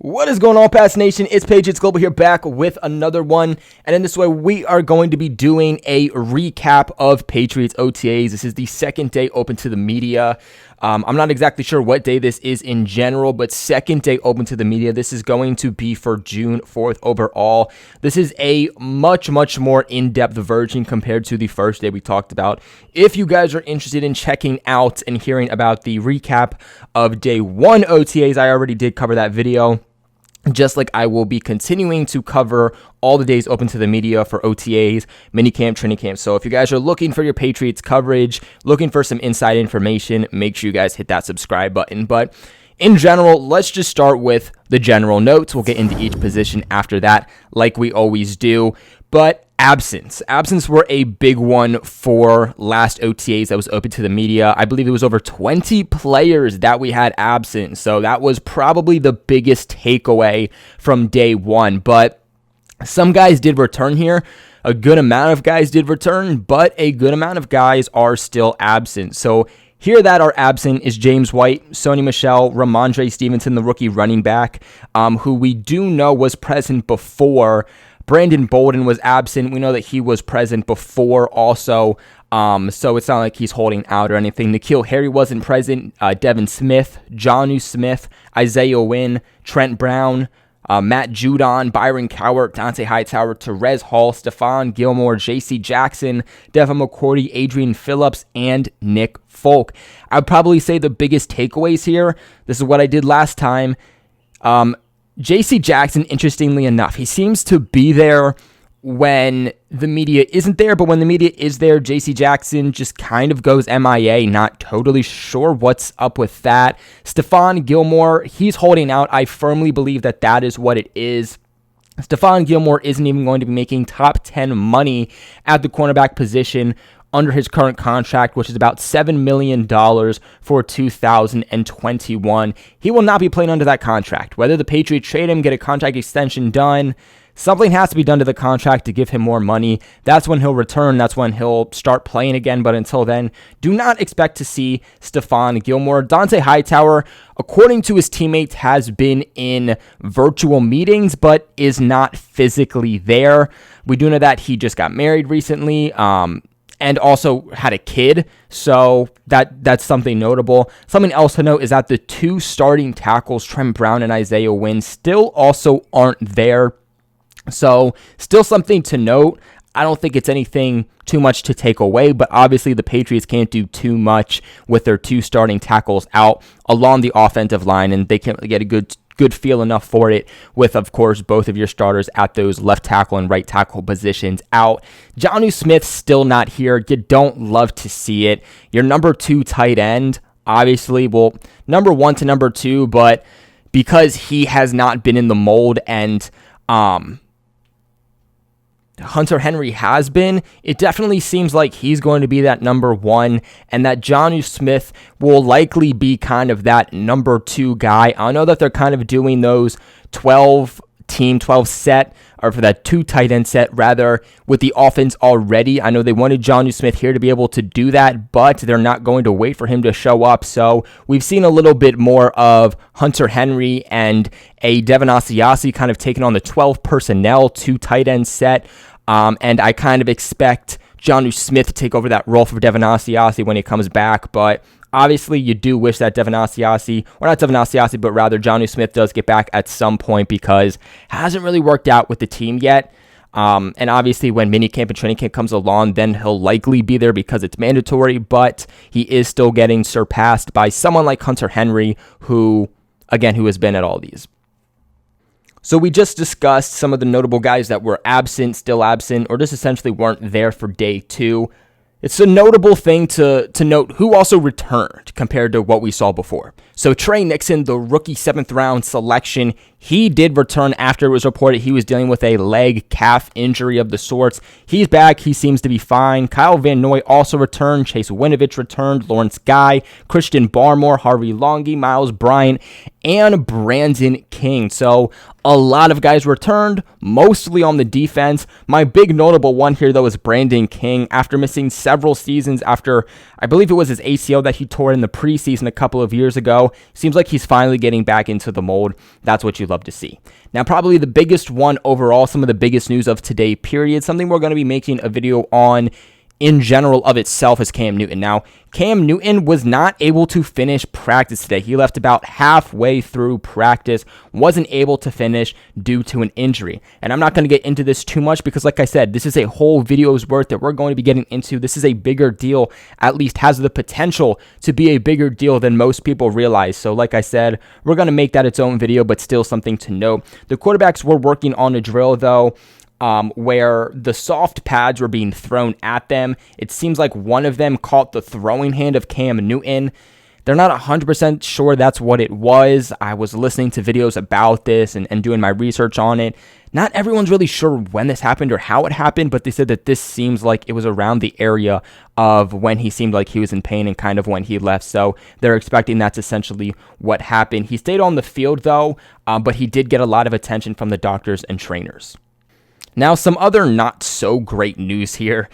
What is going on, Pats Nation? It's Patriots Global here, back with another one. And in this way, we are going to be doing a recap of Patriots OTAs. This is the second day open to the media. I'm not exactly sure what day this is in general, but second day open to the media. This is going to be for June 4th overall. This is a much more in-depth version compared to the first day we talked about. If you guys are interested in checking out and hearing about the recap of day one OTAs, I already did cover that video. Just like I will be continuing to cover all the days open to the media for OTAs, minicamp, training camp. So if you guys are looking for your Patriots coverage, looking for some inside information, make sure you guys hit that subscribe button. But in general, let's just start with the general notes. We'll get into each position after that, like we always do. But absence were a big one for last OTAs that was open to the media. I believe it was over 20 players that we had absent. So that was probably the biggest takeaway from day one. But some guys did return here. A good amount of guys did return, but a good amount of guys are still absent. So here that are absent is James White, Sony Michel, Ramondre Stevenson, the rookie running back, who we do know was present before. Brandon Bolden was absent. We know that he was present before also, so it's not like he's holding out or anything. N'Keal Harry wasn't present. Devin Smith, Jonnu Smith, Isaiah Wynn, Trent Brown, Matt Judon, Byron Cowart, Dante Hightower, Terez Hall, Stefan Gilmour, J.C. Jackson, Devin McCourty, Adrian Phillips, and Nick Folk. I'd probably say the biggest takeaways here, this is what I did last time, J.C. Jackson, interestingly enough, he seems to be there when the media isn't there, but when the media is there, J.C. Jackson just kind of goes MIA. Not totally sure what's up with that. Stefan Gilmour, he's holding out. I firmly believe that that is what it is. Stefan Gilmour isn't even going to be making top 10 money at the cornerback position under his current contract, which is about $7 million for 2021. He will not be playing under that contract. Whether the Patriots trade him, get a contract extension done, something has to be done to the contract to give him more money. That's when he'll return. That's when he'll start playing again. But until then, do not expect to see Stefan Gilmour. Dante Hightower, according to his teammates, has been in virtual meetings, but is not physically there. We do know that he just got married recently, and also had a kid, so that's something notable. Something else to note is that the two starting tackles, Trent Brown and Isaiah Wynn, still also aren't there. So still something to note. I don't think it's anything too much to take away, but obviously the Patriots can't do too much with their two starting tackles out along the offensive line, and they can't really get a good feel enough for it with, of course, both of your starters at those left tackle and right tackle positions out. Jonnu Smith still not here. You don't love to see it. Your number 2 tight end, obviously, well, number 1 to number 2, but because he has not been in the mold and Hunter Henry has been, it definitely seems like he's going to be that number 1, and that Jonnu Smith will likely be kind of that number 2 guy. I know that they're kind of doing those 12 set, or for that 2 tight end set rather, with the offense already. I know they wanted Jonnu Smith here to be able to do that, but they're not going to wait for him to show up. So we've seen a little bit more of Hunter Henry and a Devin Asiasi kind of taking on the 12 personnel 2 tight end set. And I kind of expect Jonnu Smith to take over that role for Devin Asiasi when he comes back. But obviously, you do wish that Jonnu Smith does get back at some point, because it hasn't really worked out with the team yet. And obviously, when minicamp and training camp comes along, then he'll likely be there because it's mandatory. But he is still getting surpassed by someone like Hunter Henry, who has been at all these. So we just discussed some of the notable guys that were absent, still absent, or just essentially weren't there for day 2. It's a notable thing to note who also returned compared to what we saw before. So Trey Nixon, the rookie 7th round selection, he did return after it was reported he was dealing with a leg calf injury of the sorts. He's back. He seems to be fine. Kyle Van Noy also returned. Chase Winovich returned. Lawrence Guy, Christian Barmore, Harvey Longy, Miles Bryant, and Brandon King. So a lot of guys returned, mostly on the defense. My big notable one here, though, is Brandon King. After missing several seasons, after I believe it was his ACL that he tore in the preseason a couple of years ago, seems like he's finally getting back into the mold. That's what you love to see. Now, probably the biggest one overall, some of the biggest news of today, period, something we're going to be making a video on in general of itself is Cam Newton. Now, Cam Newton was not able to finish practice today. He left about halfway through practice, wasn't able to finish due to an injury. And I'm not going to get into this too much because, like I said, this is a whole video's worth that we're going to be getting into. This is a bigger deal, at least has the potential to be a bigger deal than most people realize. So like I said, we're going to make that its own video, but still something to note. The quarterbacks were working on a drill, though, where the soft pads were being thrown at them. It seems like one of them caught the throwing hand of Cam Newton. They're not 100% sure that's what it was. I was listening to videos about this and doing my research on it. Not everyone's really sure when this happened or how it happened, but they said that this seems like it was around the area of when he seemed like he was in pain and kind of when he left. So they're expecting that's essentially what happened. He stayed on the field, though, but he did get a lot of attention from the doctors and trainers. Now, some other not so great news here.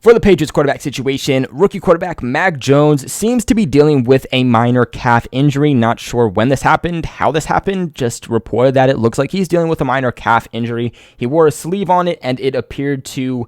For the Patriots quarterback situation, rookie quarterback Mac Jones seems to be dealing with a minor calf injury. Not sure when this happened, how this happened, just reported that it looks like he's dealing with a minor calf injury. He wore a sleeve on it, and it appeared to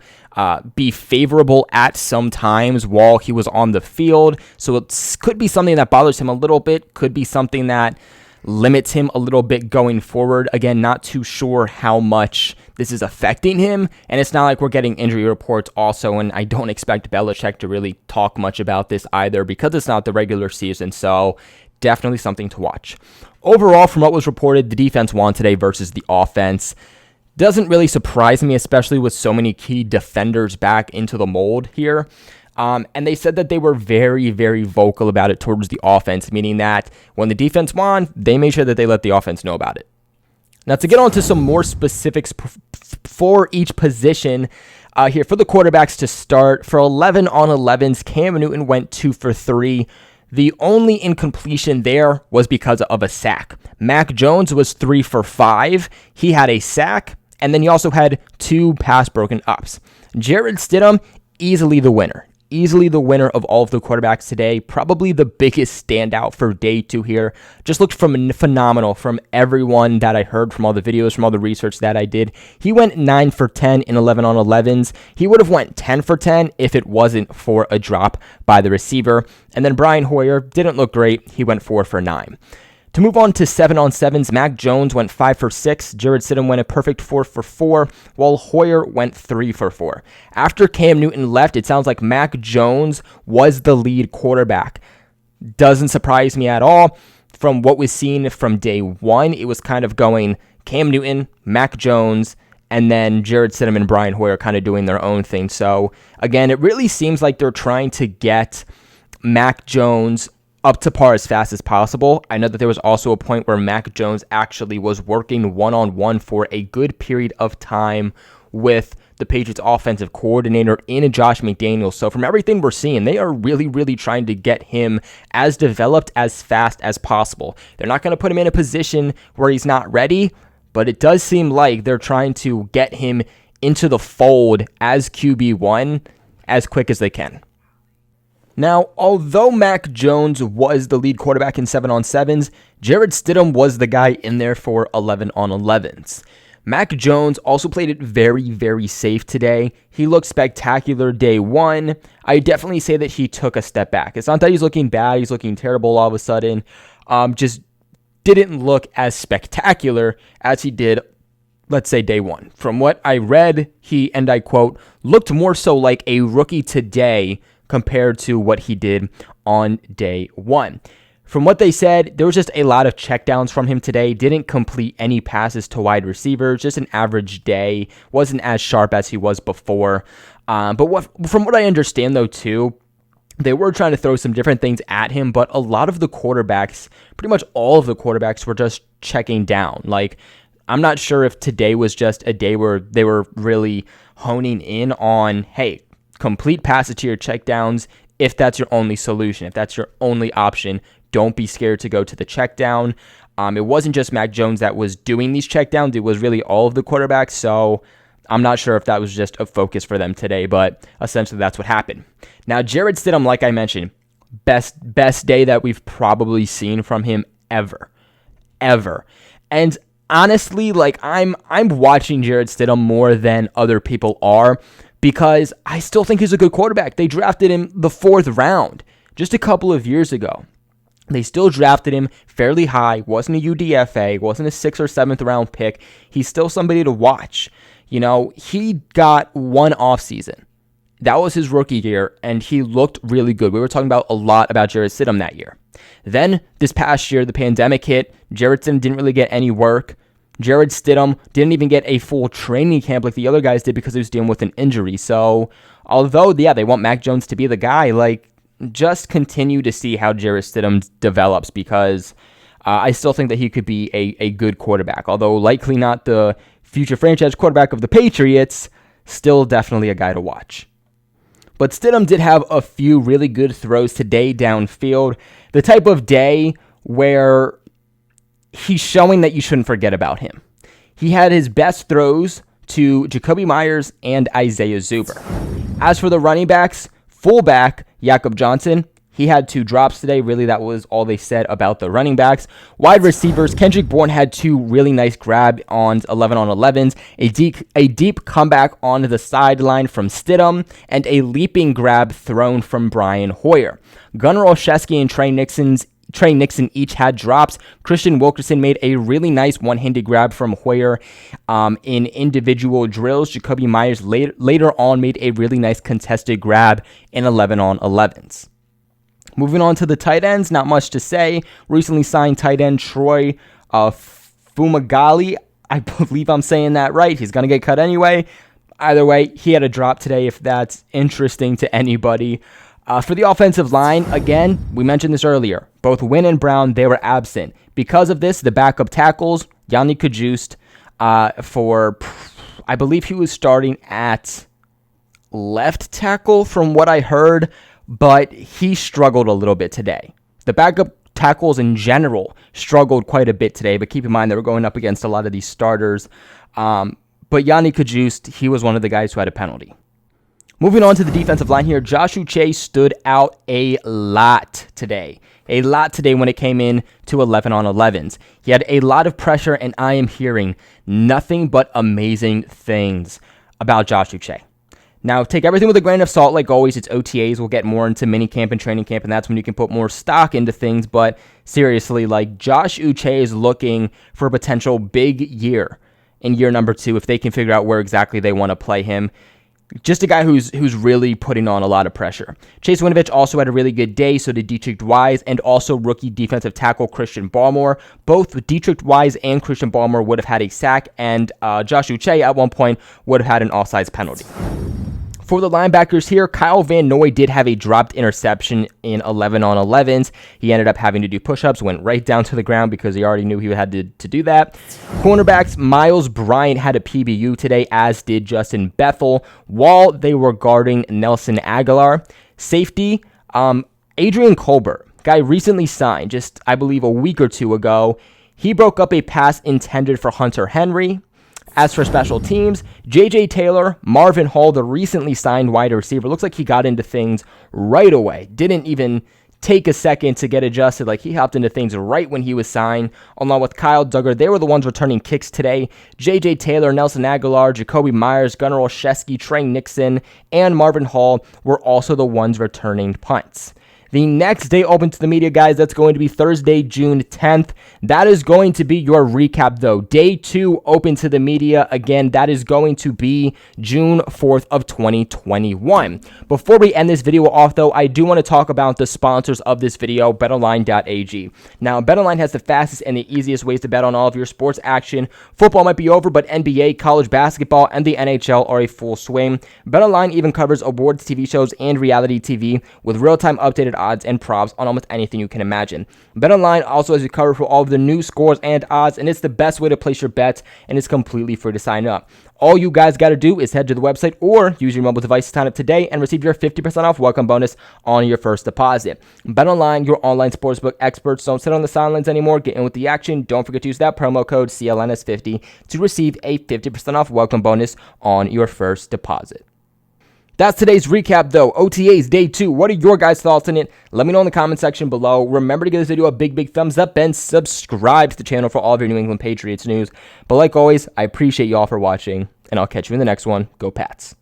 be favorable at some times while he was on the field. So it could be something that bothers him a little bit, could be something that limits him a little bit going forward. Again, not too sure how much this is affecting him, and it's not like we're getting injury reports also, and I don't expect Belichick to really talk much about this either because it's not the regular season, so definitely something to watch. Overall, from what was reported, the defense won today versus the offense. Doesn't really surprise me, especially with so many key defenders back into the mold here. And they said that they were very, very vocal about it towards the offense, meaning that when the defense won, they made sure that they let the offense know about it. Now, to get on to some more specifics for each position here for the quarterbacks to start, for 11 on 11s, Cam Newton went 2 for 3. The only incompletion there was because of a sack. Mac Jones was 3 for 5. He had a sack, and then he also had 2 pass broken ups. Jarrett Stidham, easily the winner. Easily the winner of all of the quarterbacks today. Probably the biggest standout for day 2 here. Just looked phenomenal from everyone that I heard, from all the videos, from all the research that I did. He went 9 for 10 in 11 on 11s. He would have went 10 for 10 if it wasn't for a drop by the receiver. And then Brian Hoyer didn't look great. He went 4 for 9. To move on to 7 on 7s, Mac Jones went 5 for 6. Jarrett Stidham went a perfect 4 for 4, while Hoyer went 3 for 4. After Cam Newton left, it sounds like Mac Jones was the lead quarterback. Doesn't surprise me at all. From what was seen from day 1, it was kind of going Cam Newton, Mac Jones, and then Jarrett Stidham and Brian Hoyer kind of doing their own thing. So, again, it really seems like they're trying to get Mac Jones up to par as fast as possible. I know that there was also a point where Mac Jones actually was working one-on-one for a good period of time with the Patriots offensive coordinator in Josh McDaniels. So from everything we're seeing, they are really, really trying to get him as developed as fast as possible. They're not going to put him in a position where he's not ready, but it does seem like they're trying to get him into the fold as QB1 as quick as they can. Now, although Mac Jones was the lead quarterback in 7 on 7s, Jarrett Stidham was the guy in there for 11 on 11s. Mac Jones also played it very, very safe today. He looked spectacular day 1. I definitely say that he took a step back. It's not that he's looking bad, he's looking terrible all of a sudden. Just didn't look as spectacular as he did, let's say, day 1. From what I read, he, and I quote, looked more so like a rookie today compared to what he did on day 1. From what they said, there was just a lot of checkdowns from him today. Didn't complete any passes to wide receivers. Just an average day. Wasn't as sharp as he was before. But from what I understand, though, too, they were trying to throw some different things at him, but a lot of the quarterbacks, pretty much all of the quarterbacks, were just checking down. Like, I'm not sure if today was just a day where they were really honing in on, hey, complete passes to your checkdowns. If that's your only solution, if that's your only option, don't be scared to go to the check down. It wasn't just Mac Jones that was doing these checkdowns. It was really all of the quarterbacks. So I'm not sure if that was just a focus for them today, but essentially that's what happened. Now, Jarrett Stidham, like I mentioned, best day that we've probably seen from him ever. And honestly, like I'm watching Jarrett Stidham more than other people are because I still think he's a good quarterback. They drafted him the 4th round just a couple of years ago. They still drafted him fairly high. Wasn't a UDFA, wasn't a 6th or 7th round pick. He's still somebody to watch. You know, he got one offseason. That was his rookie year, and he looked really good. We were talking about a lot about Jarrett Stidham that year. Then, this past year, the pandemic hit. Jarrett Stidham didn't really get any work. Jarrett Stidham didn't even get a full training camp like the other guys did because he was dealing with an injury. So, although, yeah, they want Mac Jones to be the guy, like, just continue to see how Jarrett Stidham develops because I still think that he could be a good quarterback. Although, likely not the future franchise quarterback of the Patriots, still definitely a guy to watch. But Stidham did have a few really good throws today downfield. The type of day where he's showing that you shouldn't forget about him. He had his best throws to Jacoby Myers and Isaiah Zuber. As for the running backs, fullback Jakob Johnson, he had 2 drops today. Really, that was all they said about the running backs. Wide receivers, Kendrick Bourne had 2 really nice grab on 11-on-11s, a deep comeback on the sideline from Stidham, and a leaping grab thrown from Brian Hoyer. Gunnar Olszewski and Trey Nixon each had drops. Christian Wilkerson made a really nice one-handed grab from Hoyer in individual drills. Jacoby Myers later on made a really nice contested grab in 11-on-11s. Moving on to the tight ends, not much to say. Recently signed tight end Troy Fumagalli. I believe I'm saying that right. He's going to get cut anyway. Either way, he had a drop today if that's interesting to anybody. For the offensive line, again, we mentioned this earlier. Both Wynn and Brown, they were absent. Because of this, the backup tackles, Yannick Kajust, I believe he was starting at left tackle from what I heard, but he struggled a little bit today. The backup tackles in general struggled quite a bit today, but keep in mind they were going up against a lot of these starters. But Yannick Kajust, he was one of the guys who had a penalty. Moving on to the defensive line here, Josh Uche stood out a lot today. A lot today when it came in to 11-on-11s. He had a lot of pressure, and I am hearing nothing but amazing things about Josh Uche. Now, take everything with a grain of salt. Like always, it's OTAs. We'll get more into minicamp and training camp, and that's when you can put more stock into things. But seriously, like Josh Uche is looking for a potential big year in year number 2 if they can figure out where exactly they want to play him. Just a guy who's really putting on a lot of pressure. Chase Winovich also had a really good day, so did Dietrich Wise, and also rookie defensive tackle Christian Barmore. Both Dietrich Wise and Christian Barmore would have had a sack, and Josh Uche at one point would have had an offsides penalty. For the linebackers here, Kyle Van Noy did have a dropped interception in 11-on-11s. He ended up having to do push-ups, went right down to the ground because he already knew he had to do that. Cornerbacks, Miles Bryant had a PBU today, as did Justin Bethel, while they were guarding Nelson Aguilar. Safety, Adrian Colbert, guy recently signed, just I believe a week or 2 ago. He broke up a pass intended for Hunter Henry. As for special teams, J.J. Taylor, Marvin Hall, the recently signed wide receiver, looks like he got into things right away. Didn't even take a second to get adjusted. Like, he hopped into things right when he was signed. Along with Kyle Duggar, they were the ones returning kicks today. J.J. Taylor, Nelson Aguilar, Jacoby Myers, Gunnar Olszewski, Trey Nixon, and Marvin Hall were also the ones returning punts. The next day open to the media, guys, that's going to be Thursday, June 10th. That is going to be your recap, though. Day 2 open to the media. Again, that is going to be June 4th of 2021. Before we end this video off, though, I do want to talk about the sponsors of this video, betonline.ag. Now, BetOnline has the fastest and the easiest ways to bet on all of your sports action. Football might be over, but NBA, college basketball, and the NHL are a full swing. BetOnline even covers awards, TV shows, and reality TV with real-time updated odds and props on almost anything you can imagine. BetOnline also has you covered for all of the new scores and odds, and it's the best way to place your bets, and it's completely free to sign up. All you guys got to do is head to the website or use your mobile device to sign up today and receive your 50% off welcome bonus on your first deposit. BetOnline, your online sportsbook experts. Don't sit on the sidelines anymore. Get in with the action. Don't forget to use that promo code CLNS50 to receive a 50% off welcome bonus on your first deposit. That's today's recap, though. OTAs Day 2. What are your guys' thoughts on it? Let me know in the comment section below. Remember to give this video a big thumbs up and subscribe to the channel for all of your New England Patriots news. But like always, I appreciate you all for watching, and I'll catch you in the next one. Go Pats.